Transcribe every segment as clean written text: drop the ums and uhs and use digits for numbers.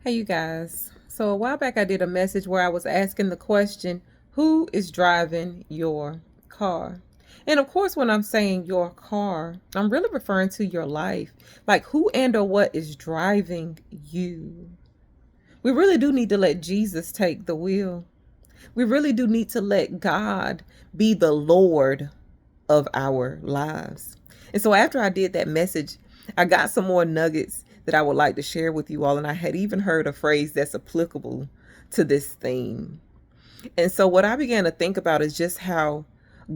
Hey, you guys. So, a while back, I did a message where I was asking the question, who is driving your car? And of course, when I'm saying your car, I'm really referring to your life. Like, who and or what is driving you? We really do need to let Jesus take the wheel. We really do need to let God be the Lord of our lives. And so after I did that message, I got some more nuggets that I would like to share with you all. And I had even heard a phrase that's applicable to this theme. And so what I began to think about is just how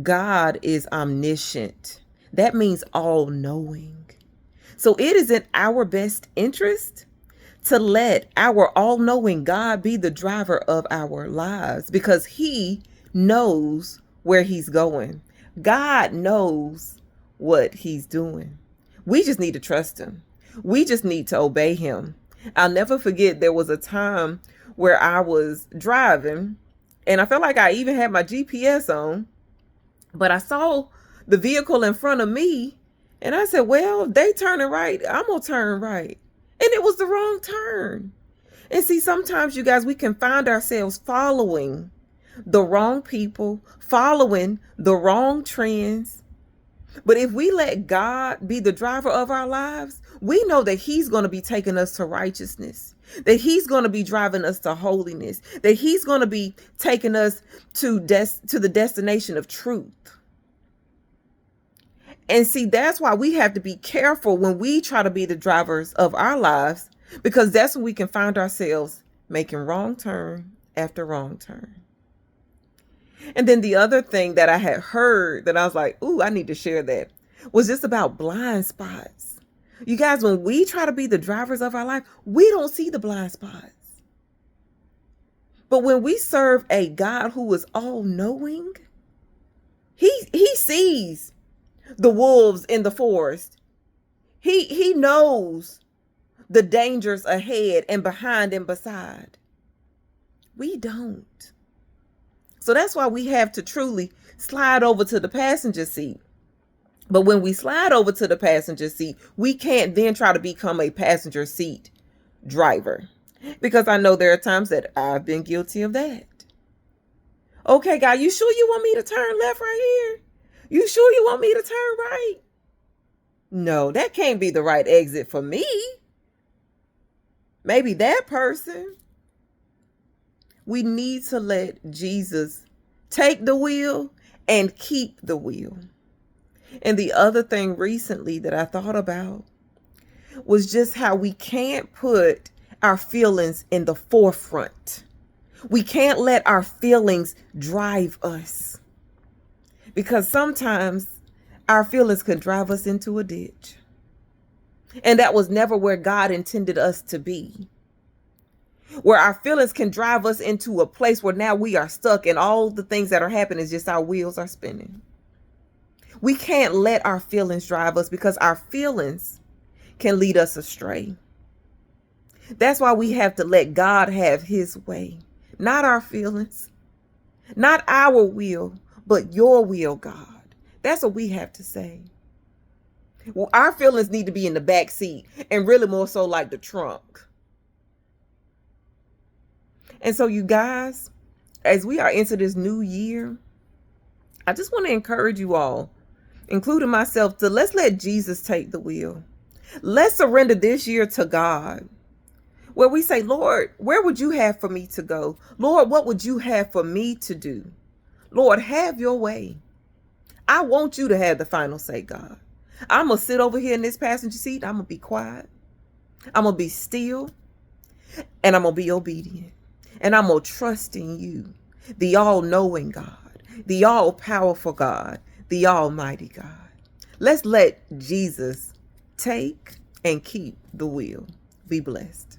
God is omniscient. That means all knowing. So it is in our best interest to let our all knowing God be the driver of our lives because he knows where he's going. God knows what he's doing. We just need to trust him. We just need to obey him. I'll never forget there was a time where I was driving and I felt like I even had my GPS on, but I saw the vehicle in front of me and I said, well, they turning right, I'm going to turn right. And it was the wrong turn. And see, sometimes you guys, we can find ourselves following the wrong people, following the wrong trends. But if we let God be the driver of our lives, we know that he's going to be taking us to righteousness, that he's going to be driving us to holiness, that he's going to be taking us to the destination of truth. And see, that's why we have to be careful when we try to be the drivers of our lives, because that's when we can find ourselves making wrong turn after wrong turn. And then the other thing that I had heard that I was like, ooh, I need to share that was just about blind spots. You guys, when we try to be the drivers of our life, we don't see the blind spots. But when we serve a God who is all knowing, he sees the wolves in the forest. He knows the dangers ahead and behind and beside. We don't. So that's why we have to truly slide over to the passenger seat. But when we slide over to the passenger seat, we can't then try to become a passenger seat driver. Because I know there are times that I've been guilty of that. Okay, God, you sure you want me to turn left right here? You sure you want me to turn right? No, that can't be the right exit for me. Maybe that person. We need to let Jesus take the wheel and keep the wheel. And the other thing recently that I thought about was just how we can't put our feelings in the forefront. We can't let our feelings drive us, because sometimes our feelings can drive us into a ditch. And that was never where God intended us to be. Where our feelings can drive us into a place where now we are stuck and all the things that are happening is just our wheels are spinning. We can't let our feelings drive us because our feelings can lead us astray. That's why we have to let God have his way, not our feelings, not our will, but your will, God. That's what we have to say. Well, our feelings need to be in the back seat and really more so like the trunk. And so you guys, as we are into this new year, I just want to encourage you all, including myself, to let's let Jesus take the wheel. Let's surrender this year to God, where we say, Lord, where would you have for me to go? Lord, what would you have for me to do? Lord, have your way. I want you to have the final say, God. I'm going to sit over here in this passenger seat. I'm going to be quiet. I'm going to be still. And I'm going to be obedient. And I'm going to trust in you, the all-knowing God, the all-powerful God, the almighty God. Let's let Jesus take and keep the wheel. Be blessed.